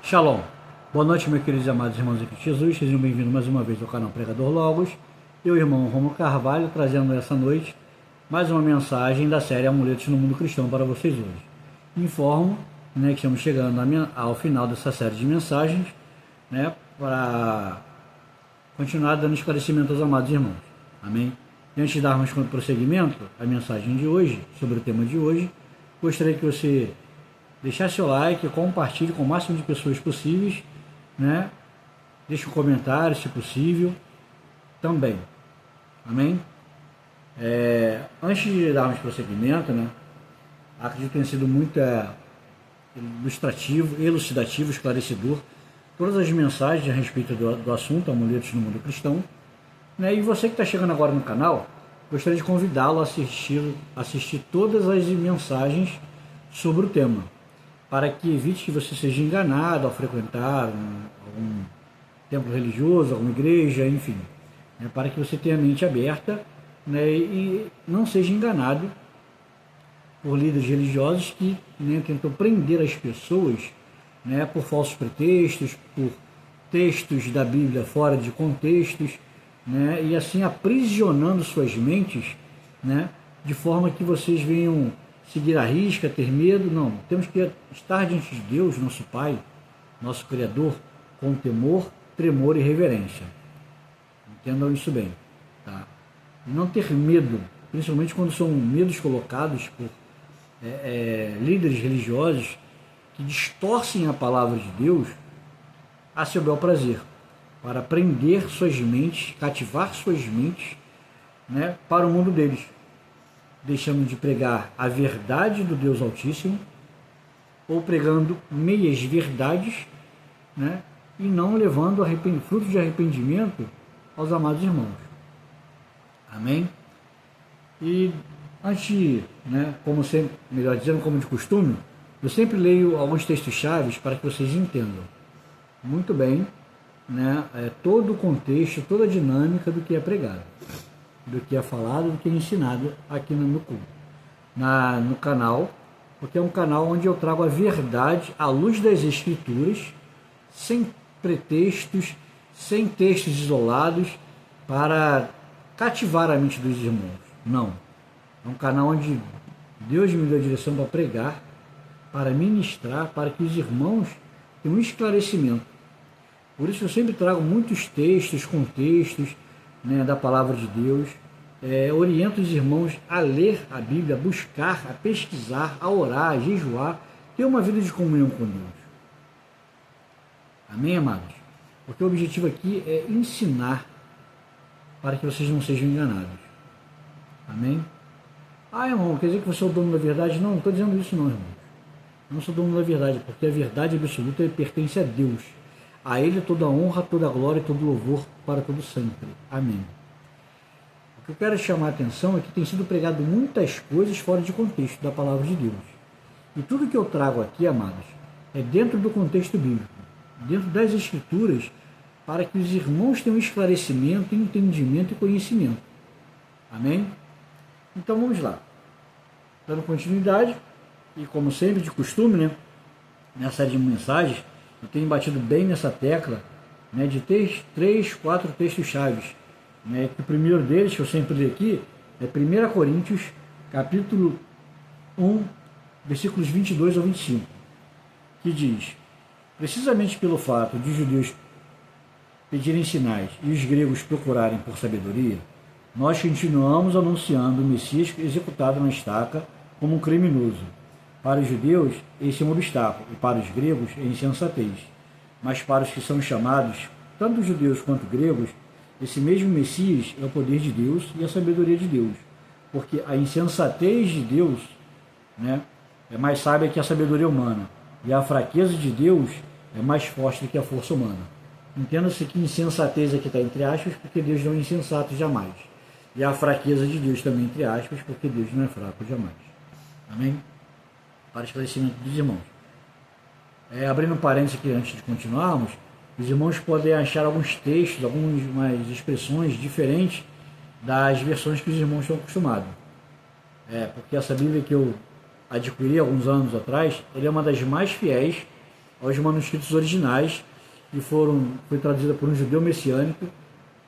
Shalom. Boa noite, meus queridos e amados irmãos em Cristo Jesus. Sejam bem-vindos mais uma vez ao canal Pregador Logos. Eu, irmão Romulo Carvalho, trazendo essa noite mais uma mensagem da série Amuletos no Mundo Cristão para vocês hoje. Informo que estamos chegando ao final dessa série de mensagens, para continuar dando esclarecimento aos amados irmãos. Amém? E antes de darmos prosseguimento à mensagem de hoje, sobre o tema de hoje, gostaria que você deixasse seu like, compartilhe com o máximo de pessoas possíveis, deixe um comentário, se possível, também. Amém? Antes de darmos prosseguimento, acredito que tenha sido muito ilustrativo, elucidativo, esclarecedor, todas as mensagens a respeito do assunto, amuletos no mundo cristão. E você que está chegando agora no canal, gostaria de convidá-lo a assistir todas as mensagens sobre o tema, para que evite que você seja enganado ao frequentar algum templo religioso, alguma igreja, enfim, para que você tenha a mente aberta, e não seja enganado por líderes religiosos que tentam prender as pessoas, por falsos pretextos, por textos da Bíblia fora de contextos, e assim aprisionando suas mentes, de forma que vocês venham seguir a risca, ter medo. Não, temos que estar diante de Deus, nosso Pai, nosso Criador, com temor, tremor e reverência. Entendam isso bem, tá? E não ter medo, principalmente quando são medos colocados por líderes religiosos que distorcem a palavra de Deus a seu bel prazer, para prender suas mentes, cativar suas mentes, para o mundo deles, deixando de pregar a verdade do Deus Altíssimo, ou pregando meias verdades, e não levando frutos de arrependimento aos amados irmãos. Amém? E antes, como sempre, melhor dizendo, como de costume, eu sempre leio alguns textos-chave para que vocês entendam muito bem, todo o contexto, toda a dinâmica do que é pregado, do que é falado, do que é ensinado aqui no culto, no canal, porque é um canal onde eu trago a verdade à luz das Escrituras, sem pretextos, sem textos isolados, para cativar a mente dos irmãos. Não. É um canal onde Deus me deu a direção para pregar, para ministrar, para que os irmãos tenham um esclarecimento. Por isso eu sempre trago muitos textos, contextos, da palavra de Deus. Oriento os irmãos a ler a Bíblia, a buscar, a pesquisar, a orar, a jejuar, ter uma vida de comunhão com Deus. Amém, amados? Porque o objetivo aqui é ensinar para que vocês não sejam enganados. Amém? Irmão, quer dizer que você é o dono da verdade? Não estou dizendo isso não, irmão. Eu não sou dono da verdade, porque a verdade absoluta pertence a Deus. A Ele toda a honra, toda a glória e todo louvor para todo sempre. Amém. O que eu quero chamar a atenção é que tem sido pregado muitas coisas fora de contexto da palavra de Deus. E tudo que eu trago aqui, amados, é dentro do contexto bíblico, dentro das Escrituras, para que os irmãos tenham esclarecimento, entendimento e conhecimento. Amém? Então vamos lá. Dando continuidade, e como sempre de costume, nessa série de mensagens, eu tenho batido bem nessa tecla, de 3, 4 textos chaves. Que o primeiro deles, que eu sempre li aqui, é 1 Coríntios, capítulo 1, versículos 22 ao 25, que diz: precisamente pelo fato de os judeus pedirem sinais e os gregos procurarem por sabedoria, nós continuamos anunciando o Messias executado na estaca como um criminoso. Para os judeus, esse é um obstáculo, e para os gregos é insensatez. Mas para os que são chamados, tanto judeus quanto gregos, esse mesmo Messias é o poder de Deus e a sabedoria de Deus. Porque a insensatez de Deus é mais sábia que a sabedoria humana, e a fraqueza de Deus é mais forte do que a força humana. Entenda-se que insensatez aqui está entre aspas, porque Deus não é insensato jamais. E a fraqueza de Deus também entre aspas, porque Deus não é fraco jamais. Amém? Para esclarecimento dos irmãos. Abrindo um parênteses aqui antes de continuarmos, os irmãos podem achar alguns textos, algumas expressões diferentes das versões que os irmãos estão acostumados. Porque essa Bíblia que eu adquiri alguns anos atrás, ele é uma das mais fiéis aos manuscritos originais que foi traduzida por um judeu messiânico.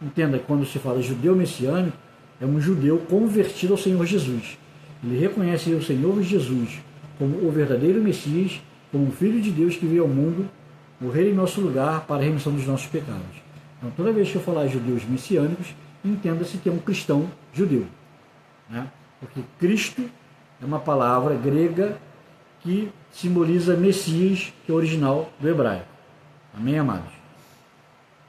Entenda que quando se fala judeu messiânico, é um judeu convertido ao Senhor Jesus. Ele reconhece o Senhor Jesus como o verdadeiro Messias, como o Filho de Deus que veio ao mundo morrer em nosso lugar para a remissão dos nossos pecados. Então, toda vez que eu falar judeus messiânicos, entenda-se que é um cristão judeu, né? Porque Cristo é uma palavra grega que simboliza Messias, que é o original do hebraico. Amém, amados?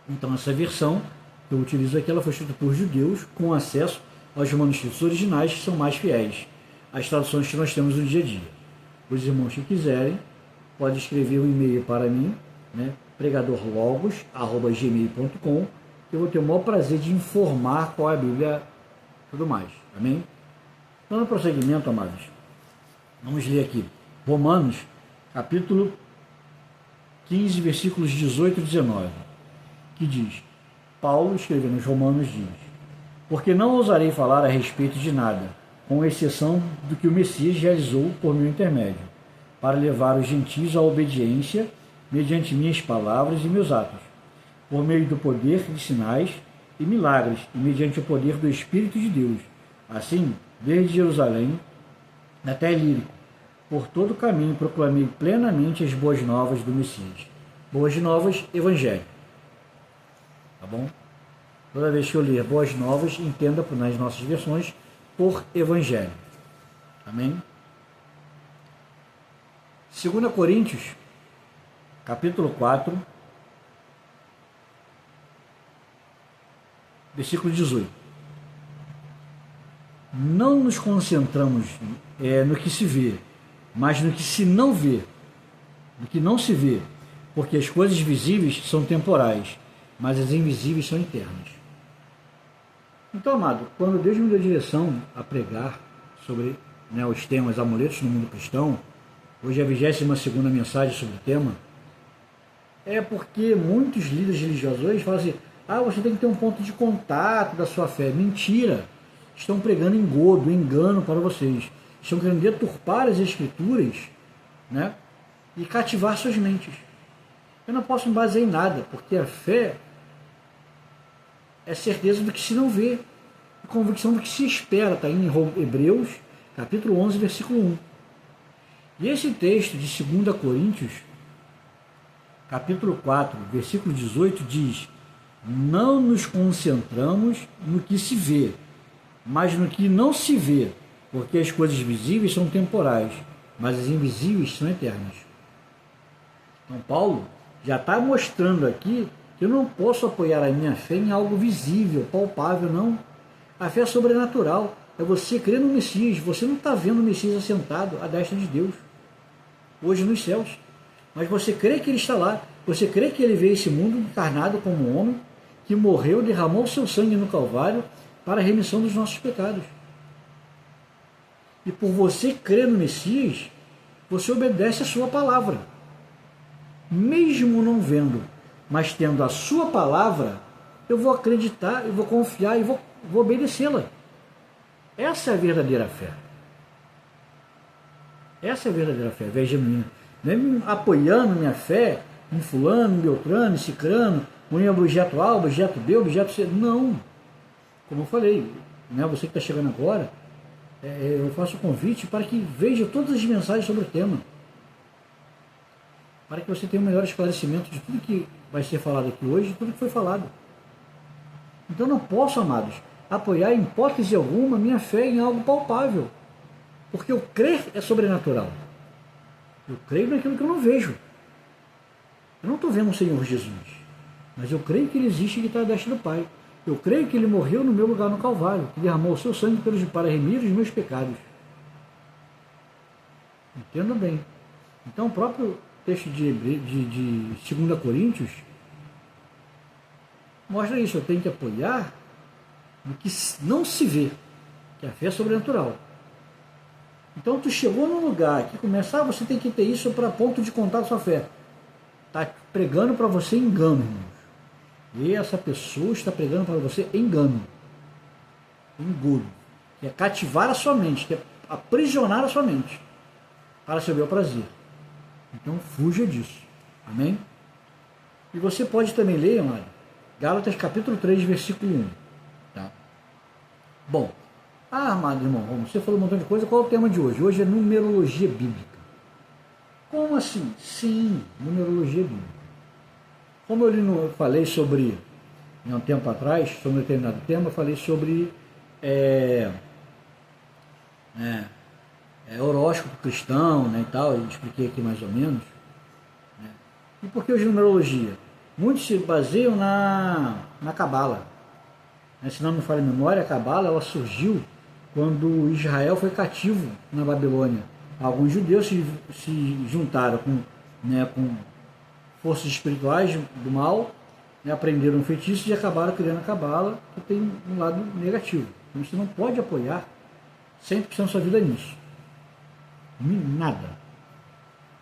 Então, essa versão que eu utilizo aqui, ela foi escrita por judeus com acesso aos manuscritos originais, que são mais fiéis às traduções que nós temos no dia a dia. Os irmãos que quiserem, podem escrever um e-mail para mim, né, pregadorlogos@gmail.com, que eu vou ter o maior prazer de informar qual é a Bíblia e tudo mais. Amém? Dando prosseguimento, amados, vamos ler aqui Romanos, capítulo 15, versículos 18 e 19, que diz: Paulo, escrevendo aos Romanos, diz: porque não ousarei falar a respeito de nada, com exceção do que o Messias realizou por meu intermédio, para levar os gentios à obediência, mediante minhas palavras e meus atos, por meio do poder de sinais e milagres, e mediante o poder do Espírito de Deus. Assim, desde Jerusalém até Ilírico, por todo o caminho proclamei plenamente as boas novas do Messias. Boas novas, Evangelho. Tá bom? Toda vez que eu ler boas novas, entenda nas nossas versões por Evangelho. Amém? 2 Coríntios, capítulo 4, versículo 18. Não nos concentramos no que se vê, mas no que se não vê, no que não se vê, porque as coisas visíveis são temporais, mas as invisíveis são eternas. Então, amado, quando Deus me deu direção a pregar sobre os temas amuletos no mundo cristão, hoje é a 22ª mensagem sobre o tema, é porque muitos líderes religiosos hoje falam assim: você tem que ter um ponto de contato da sua fé. Mentira! Estão pregando engodo, engano para vocês. Estão querendo deturpar as escrituras, né, e cativar suas mentes. Eu não posso me basear em nada, porque a fé é certeza do que se não vê, e convicção do que se espera. Está em Hebreus, capítulo 11, versículo 1. E esse texto de 2 Coríntios, capítulo 4, versículo 18, diz: não nos concentramos no que se vê, mas no que não se vê, porque as coisas visíveis são temporais, mas as invisíveis são eternas. Então Paulo já está mostrando aqui que eu não posso apoiar a minha fé em algo visível, palpável, não. A fé é sobrenatural, é você crer no Messias. Você não está vendo o Messias assentado à destra de Deus, hoje nos céus, mas você crê que ele está lá, você crê que ele veio a esse mundo encarnado como um homem, que morreu, derramou o seu sangue no Calvário para a remissão dos nossos pecados. E por você crer no Messias, você obedece a sua palavra. Mesmo não vendo, mas tendo a sua palavra, eu vou acreditar, eu vou confiar e vou obedecê-la. Essa é a verdadeira fé. Essa é a verdadeira fé, fé genuína. Não é me apoiando minha fé em fulano, beltrano, em cicrano, ou em objeto A, objeto B, objeto C. Não. Como eu falei, você que está chegando agora, eu faço o convite para que veja todas as mensagens sobre o tema, para que você tenha um melhor esclarecimento de tudo que vai ser falado aqui hoje, de tudo que foi falado. Então não posso, amados, apoiar em hipótese alguma minha fé em algo palpável, porque eu crer é sobrenatural. Eu creio naquilo que eu não vejo. Eu não estou vendo o Senhor Jesus, mas eu creio que ele existe e que está à destra do Pai. Eu creio que ele morreu no meu lugar no Calvário, que derramou o seu sangue para remir os meus pecados. Entenda bem. Então o próprio texto de 2 Coríntios mostra isso. Eu tenho que apoiar no que não se vê, que a fé é sobrenatural. Então tu chegou num lugar que começa, você tem que ter isso para ponto de contar a sua fé. Está pregando para você engano, irmãos. E essa pessoa está pregando para você engano, engodo, que é cativar a sua mente, que é aprisionar a sua mente para seu bel prazer. Então fuja disso. Amém? E você pode também ler, amado, Gálatas capítulo 3, versículo 1. Tá? Bom, amado irmão, você falou um montão de coisa, qual é o tema de hoje? Hoje é numerologia bíblica. Como assim? Sim, numerologia bíblica. Como eu falei sobre, um tempo atrás, sobre um determinado tema, eu falei sobre horóscopo cristão, né, e tal, eu expliquei aqui mais ou menos. Né? E por que hoje numerologia? Muitos se baseiam na Cabala. Né? Se não me falha a memória, a Cabala ela surgiu quando Israel foi cativo na Babilônia. Alguns judeus se juntaram com forças espirituais do mal, né, aprenderam feitiços e acabaram criando a Cabala, que tem um lado negativo. Então você não pode apoiar 100% da sua vida nisso. Nada.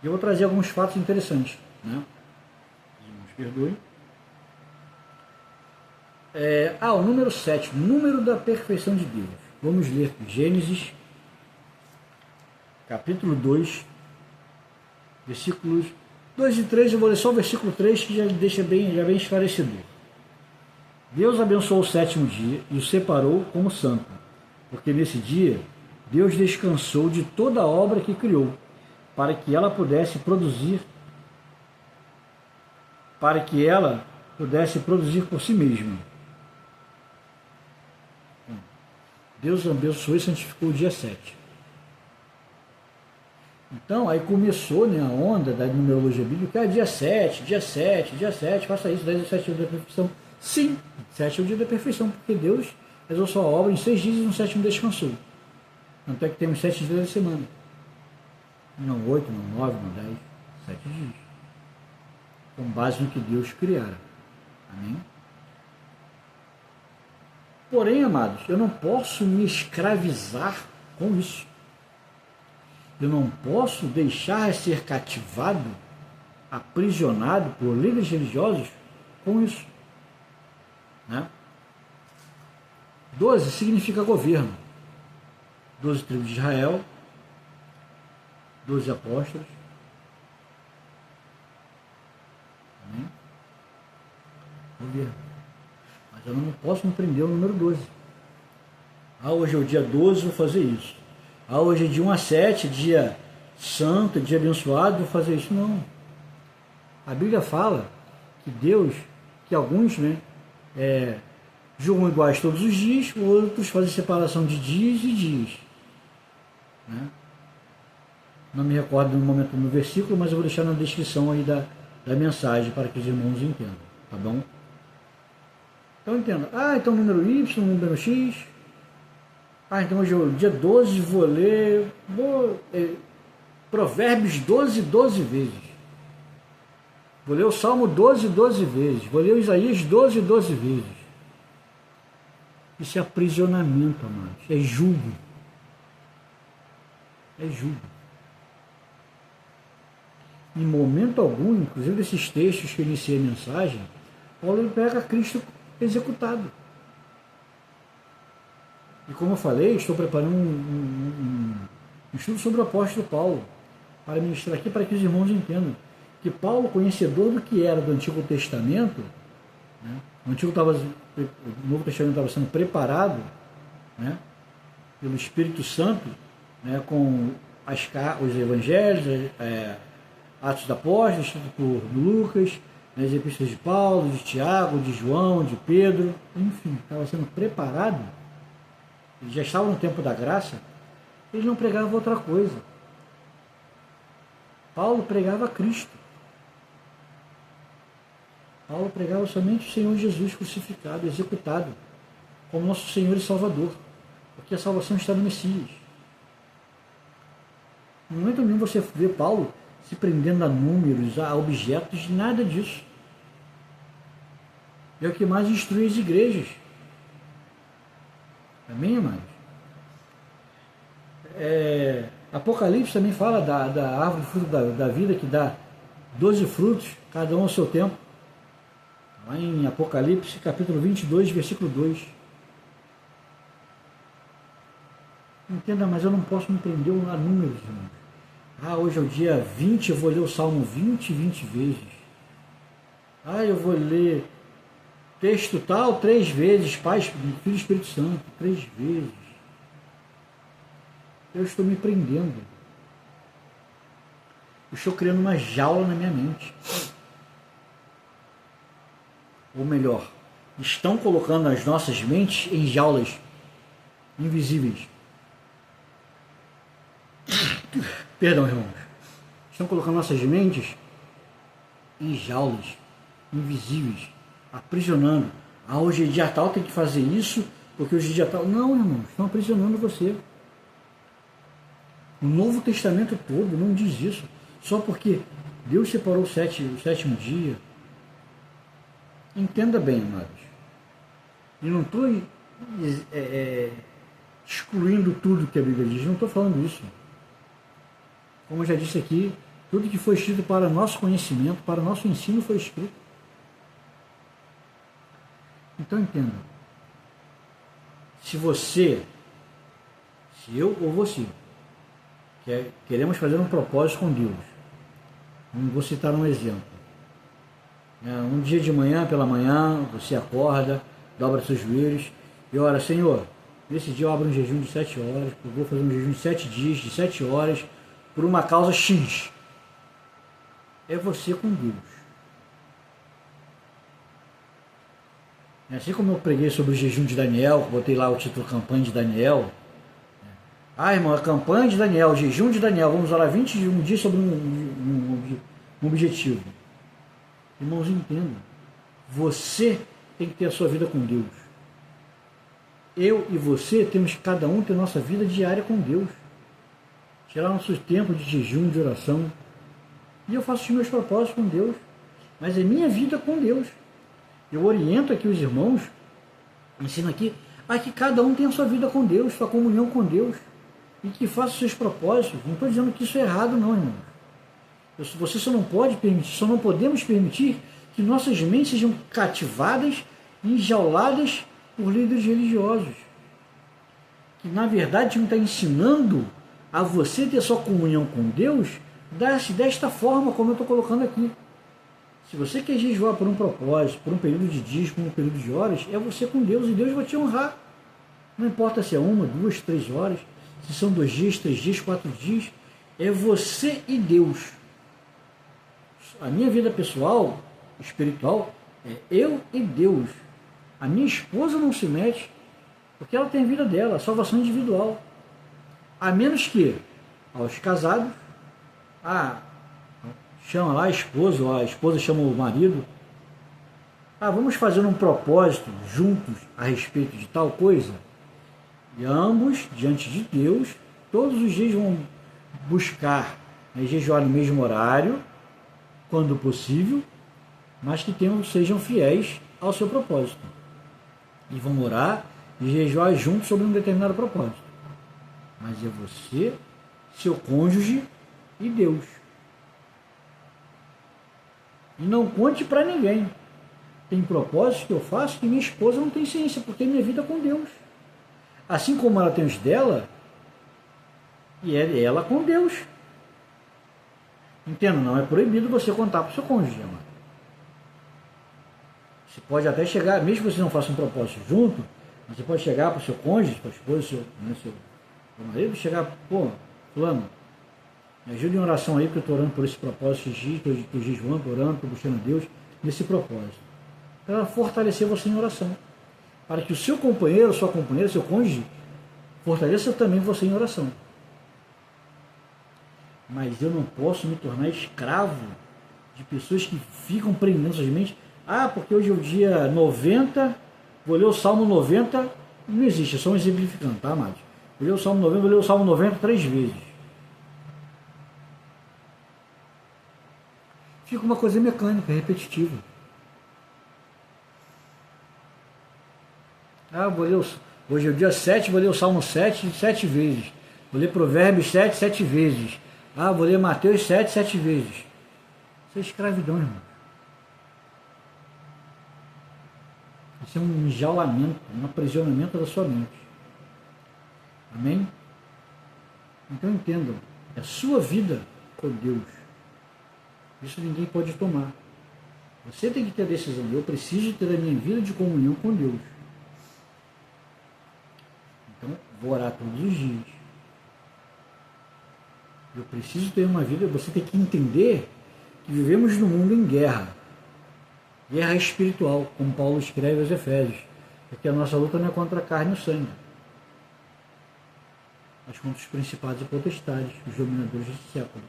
Eu vou trazer alguns fatos interessantes. Né? Nos perdoem. O número 7, número da perfeição de Deus. Vamos ler Gênesis, capítulo 2, versículos 2 e 3. Eu vou ler só o versículo 3, que já deixa bem esclarecedor. Deus abençoou o sétimo dia e o separou como santo, porque nesse dia Deus descansou de toda a obra que criou, para que ela pudesse produzir por si mesma. Deus abençoou e santificou o dia 7. Então, aí começou, né, a onda da numerologia bíblica, dia 7, faça isso, 10 e 7 é o dia da perfeição. Sim, 7 é o dia da perfeição, porque Deus realizou sua obra em 6 dias e no 7º descansou. Tanto é que temos 7 dias da semana. Não 8, não 9, não 10, 7 dias. Com base no que Deus criara. Amém? Porém, amados, eu não posso me escravizar com isso. Eu não posso deixar de ser cativado, aprisionado por líderes religiosos com isso. Né? 12 significa governo. 12 tribos de Israel, 12 apóstolos. Amém? Governo. Mas eu não posso me prender ao número 12. Hoje é o dia 12, vou fazer isso. Hoje é de 1 a 7, dia santo, dia abençoado, vou fazer isso. Não. A Bíblia fala que Deus, que alguns, né, julgam iguais todos os dias, outros fazem separação de dias e dias. Né? Não me recordo no momento no versículo, mas eu vou deixar na descrição aí da mensagem para que os irmãos entendam, tá bom? Então entenda. Então número Y, número X. Então hoje é o dia 12, vou ler Provérbios 12 vezes. Vou ler o Salmo 12 vezes. Vou ler o Isaías 12 vezes. Isso é aprisionamento, amados. É julgo. É julgo. Em momento algum, inclusive desses textos que eu iniciei a mensagem, Paulo pega Cristo executado. E como eu falei, estou preparando um estudo sobre o apóstolo Paulo, para ministrar aqui, para que os irmãos entendam que Paulo, conhecedor do que era do Antigo Testamento, né, o Novo Testamento estava sendo preparado, né, pelo Espírito Santo, né, com os evangelhos, Atos dos Apóstolos, escrito por Lucas, as epístolas de Paulo, de Tiago, de João, de Pedro, enfim, estava sendo preparado. Eles já estavam no tempo da graça, eles não pregavam outra coisa. Paulo pregava Cristo. Paulo pregava somente o Senhor Jesus crucificado, executado, como nosso Senhor e Salvador, porque a salvação está no Messias. No momento nenhum você vê Paulo se prendendo a números, a objetos, nada disso. É o que mais instrui as igrejas. Amém, amados? Apocalipse também fala da árvore fruto da vida, que dá 12 frutos, cada um ao seu tempo. Lá em Apocalipse, capítulo 22, versículo 2. Entenda, mas eu não posso me prender a números, irmãos. Hoje é o dia 20, eu vou ler o Salmo 20 vezes. Ah, eu vou ler texto tal 3 vezes, Pai, Filho e Espírito Santo, 3 vezes. Eu estou me prendendo. Eu estou criando uma jaula na minha mente. Ou melhor, estão colocando as nossas mentes em jaulas invisíveis. Perdão, irmãos. Estão colocando nossas mentes em jaulas invisíveis, aprisionando. Ah, hoje é dia tal, tem que fazer isso, porque hoje é dia tal. Não, irmãos, estão aprisionando você. O Novo Testamento todo não diz isso. Só porque Deus separou o sétimo dia. Entenda bem, amados. E não estou excluindo tudo que a Bíblia diz. Não estou falando isso. Como eu já disse aqui, tudo que foi escrito para nosso conhecimento, para nosso ensino foi escrito. Então entenda. Se eu ou você, queremos fazer um propósito com Deus, vou citar um exemplo. Um dia de manhã, pela manhã, você acorda, dobra seus joelhos e ora: Senhor, nesse dia eu abro um jejum de 7 horas, eu vou fazer um jejum de 7 dias, de 7 horas, por uma causa X. É você com Deus. Assim como eu preguei sobre o jejum de Daniel, botei lá o título Campanha de Daniel. Ah, irmão, a campanha de Daniel, o jejum de Daniel, vamos orar 21 dias sobre um objetivo. Irmãos, entendam. Você tem que ter a sua vida com Deus. Eu e você temos que cada um ter nossa vida diária com Deus. Tirar nosso tempo de jejum, de oração. E eu faço os meus propósitos com Deus. Mas é minha vida com Deus. Eu oriento aqui os irmãos, ensino aqui, a que cada um tenha a sua vida com Deus, sua comunhão com Deus. E que faça os seus propósitos. Não estou dizendo que isso é errado, não, irmãos. Você só não pode permitir, só não podemos permitir que nossas mentes sejam cativadas, enjauladas por líderes religiosos. Que na verdade não está ensinando a você ter sua comunhão com Deus desta forma como eu estou colocando aqui. Se você quer jejuar por um propósito, por um período de dias, por um período de horas, é você com Deus e Deus vai te honrar. Não importa se é 1, 2, 3 horas, se são 2 dias, 3 dias, 4 dias, é você e Deus. A minha vida pessoal, espiritual, é eu e Deus. A minha esposa não se mete, porque ela tem a vida dela, a salvação individual. A menos que, aos casados, chama lá a esposa, ou a esposa chama o marido, vamos fazer um propósito juntos a respeito de tal coisa. E ambos, diante de Deus, todos os dias vão buscar jejuar no mesmo horário, quando possível, mas que sejam fiéis ao seu propósito. E vão orar e jejuar juntos sobre um determinado propósito. Mas é você, seu cônjuge e Deus. E não conte para ninguém. Tem propósitos que eu faço que minha esposa não tem ciência, porque é minha vida com Deus. Assim como ela tem os dela, e é ela com Deus. Entenda, não é proibido você contar para o seu cônjuge, amado. Você pode até chegar, mesmo que você não faça um propósito junto, você pode chegar para o seu cônjuge, para a esposa, seu marido, chegar, fulano, me ajude em oração aí, porque eu estou orando por esse propósito, estou jejuando, estou orando, estou buscando a Deus nesse propósito. Para fortalecer você em oração. Para que o seu companheiro, sua companheira, seu cônjuge, fortaleça também você em oração. Mas eu não posso me tornar escravo de pessoas que ficam prendendo suas mentes. Porque hoje é o dia 90, vou ler o Salmo 90. Não existe, é só um exemplificando, tá, amados? Vou ler o Salmo 90, vou ler o Salmo 90 3 vezes. Fica uma coisa mecânica, repetitiva. Hoje é o dia 7, vou ler o Salmo 7 vezes. Vou ler Provérbios 7 vezes. Vou ler Mateus 7 vezes. Isso é escravidão, irmão. Isso é um enjaulamento, um aprisionamento da sua mente. Amém? Então entendam, é a sua vida com Deus. Isso ninguém pode tomar. Você tem que ter a decisão. Eu preciso ter a minha vida de comunhão com Deus. Então, vou orar todos os dias. Eu preciso ter uma vida. Você tem que entender que vivemos num mundo em guerra. Guerra espiritual, como Paulo escreve aos Efésios. Porque a nossa luta não é contra a carne e o sangue, mas contra os principados e potestades, os dominadores desse século.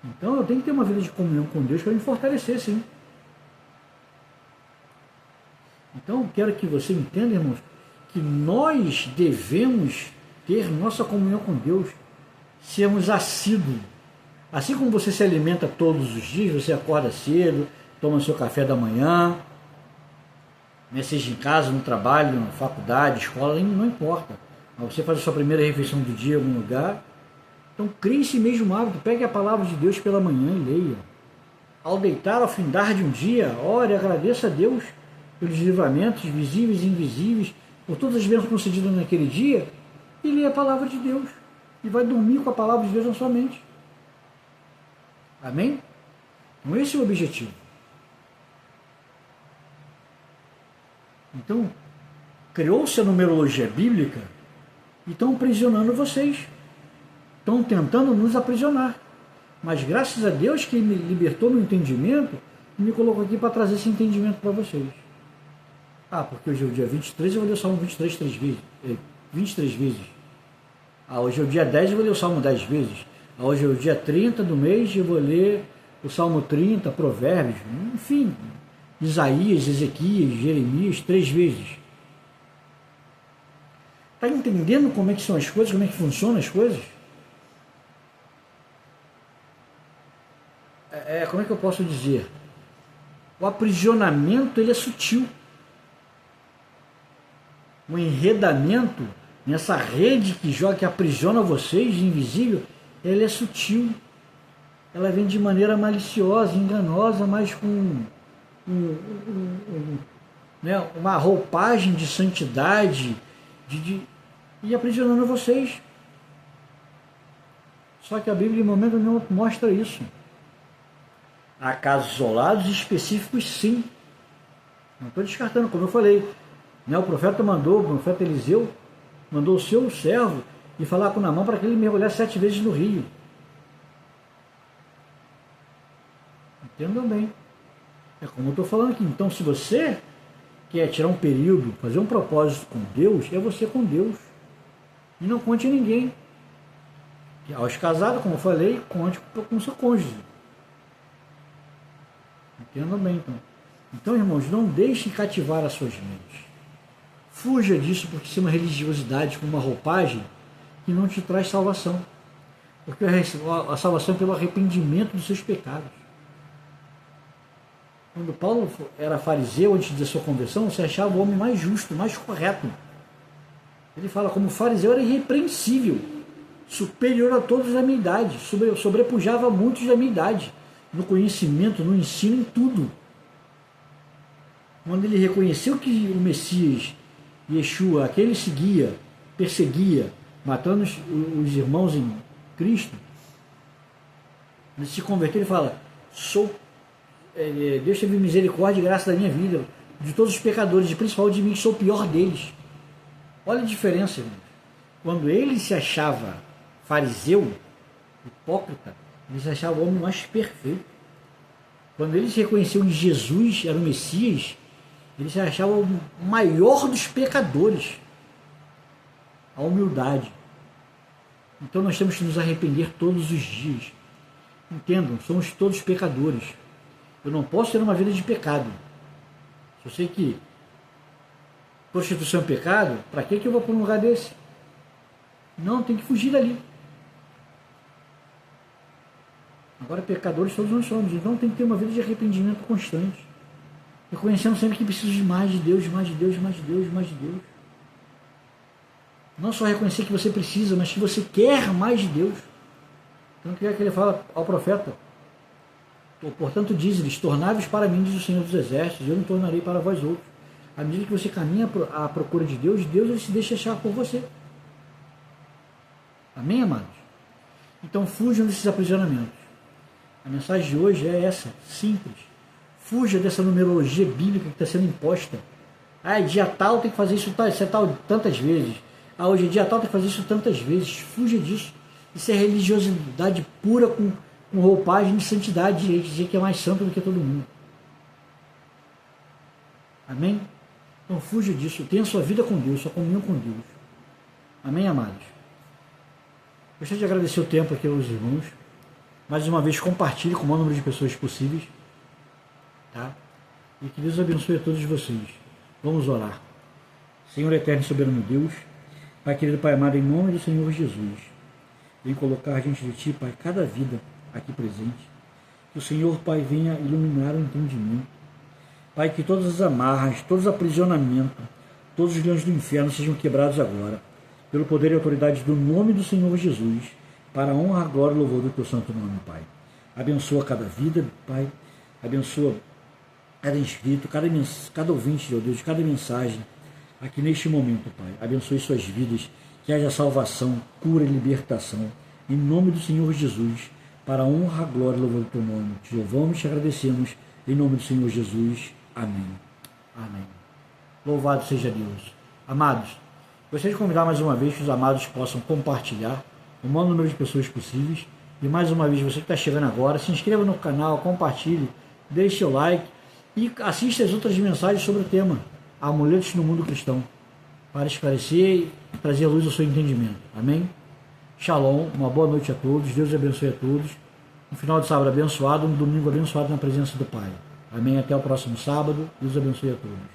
Então eu tenho que ter uma vida de comunhão com Deus para me fortalecer, sim. Então eu quero que você entenda, irmãos, que nós devemos ter nossa comunhão com Deus, sermos assíduos. Assim como você se alimenta todos os dias, você acorda cedo, toma seu café da manhã, seja em casa, no trabalho, na faculdade, escola, não importa. Mas você faz a sua primeira refeição do dia em algum lugar. Então crie esse mesmo hábito, pegue a palavra de Deus pela manhã e leia. Ao deitar, ao findar de um dia, ore e agradeça a Deus pelos livramentos visíveis e invisíveis, por todas as bênçãos concedidas naquele dia, e leia a palavra de Deus. E vai dormir com a palavra de Deus na sua mente. Amém? Então esse é o objetivo. Então, criou-se a numerologia bíblica e estão aprisionando vocês. Estão tentando nos aprisionar. Mas graças a Deus que me libertou no entendimento e me colocou aqui para trazer esse entendimento para vocês. Porque hoje é o dia 23, eu vou ler o Salmo 23 23 vezes. Hoje é o dia 10, eu vou ler o Salmo 10 vezes. Hoje é o dia 30 do mês, eu vou ler o Salmo 30, Provérbios, enfim, Isaías, Ezequias, Jeremias, 3 vezes. Está entendendo como é que são as coisas, como é que funcionam as coisas? Como é que eu posso dizer? O aprisionamento, ele é sutil. O enredamento nessa rede que aprisiona vocês, invisível, ela é sutil. Ela vem de maneira maliciosa, enganosa, mas com uma roupagem de santidade e aprisionando vocês. Só que a Bíblia em momento nenhum mostra isso. Há casos isolados e específicos, sim. Não estou descartando, como eu falei. O profeta Eliseu mandou o seu servo e falar com Naamã para que ele mergulhasse 7 vezes no rio. Entendam bem. É como eu estou falando aqui. Então, se você quer tirar um período, fazer um propósito com Deus, é você com Deus. E não conte a ninguém. E aos casados, como eu falei, conte com o seu cônjuge. Entendam bem, então. Então, irmãos, não deixem cativar as suas mentes. Fuja disso, porque isso é uma religiosidade com uma roupagem que não te traz salvação. Porque a salvação é pelo arrependimento dos seus pecados. Quando Paulo era fariseu antes de sua conversão, você achava o homem mais justo, mais correto. Ele fala, como fariseu era irrepreensível, superior a todos da minha idade, sobrepujava muitos da minha idade, no conhecimento, no ensino, em tudo. Quando ele reconheceu que o Messias, Yeshua, aquele seguia, perseguia, matando os irmãos em Cristo, ele se converteu e fala, Deus teve misericórdia e graça da minha vida, de todos os pecadores, e principalmente de mim, que sou o pior deles. Olha a diferença, irmãos. Quando ele se achava fariseu, hipócrita, ele se achava o homem mais perfeito. Quando ele se reconheceu em Jesus, era o Messias, ele se achava o maior dos pecadores. A humildade. Então nós temos que nos arrepender todos os dias. Entendam, somos todos pecadores. Eu não posso ter uma vida de pecado. Se eu sei que prostituição é pecado, para que eu vou para um lugar desse? Não, tem que fugir dali. Agora, pecadores todos nós somos, então tem que ter uma vida de arrependimento constante. Reconhecendo sempre que preciso de mais de Deus, mais de Deus, mais de Deus, mais de Deus. Não só reconhecer que você precisa, mas que você quer mais de Deus. Então, que ele fala ao profeta, portanto, diz-lhes, tornai-vos para mim, diz o Senhor dos Exércitos, eu me tornarei para vós outros. À medida que você caminha à procura de Deus, Deus ele se deixa achar por você. Amém, amados? Então, fujam desses aprisionamentos. A mensagem de hoje é essa, simples. Fuja dessa numerologia bíblica que está sendo imposta. Ah, dia tal tem que fazer isso tantas vezes. Ah, hoje é dia tal tem que fazer isso tantas vezes. Fuja disso. Isso é religiosidade pura com roupagem de santidade, de dizer que é mais santo do que todo mundo. Amém? Então fuja disso. Tenha sua vida com Deus, sua comunhão com Deus. Amém, amados? Gostaria de agradecer o tempo aqui aos irmãos. Mais uma vez, compartilhe com o maior número de pessoas possíveis. Tá? E que Deus abençoe a todos vocês. Vamos orar. Senhor eterno e soberano Deus, Pai querido, Pai amado, em nome do Senhor Jesus, vem colocar diante de Ti, Pai, cada vida aqui presente. Que o Senhor, Pai, venha iluminar o entendimento. Pai, que todas as amarras, todos os aprisionamentos, todos os leões do inferno sejam quebrados agora, pelo poder e autoridade do nome do Senhor Jesus, para a honra, a glória e louvor do Teu santo nome, Pai. Abençoa cada vida, Pai. Abençoa cada inscrito, cada ouvinte, meu Deus, de cada mensagem aqui neste momento, Pai. Abençoe suas vidas, que haja salvação, cura e libertação. Em nome do Senhor Jesus, para a honra, a glória e louvor do Teu nome. Te louvamos e te agradecemos. Em nome do Senhor Jesus. Amém. Amém. Louvado seja Deus. Amados, gostaria de convidar mais uma vez que os amados possam compartilhar o maior número de pessoas possíveis. E mais uma vez, você que está chegando agora, se inscreva no canal, compartilhe, deixe seu like e assista as outras mensagens sobre o tema Amuletos no Mundo Cristão, para esclarecer e trazer luz ao seu entendimento. Amém? Shalom, uma boa noite a todos, Deus abençoe a todos. Um final de sábado abençoado, um domingo abençoado na presença do Pai. Amém? Até o próximo sábado, Deus abençoe a todos.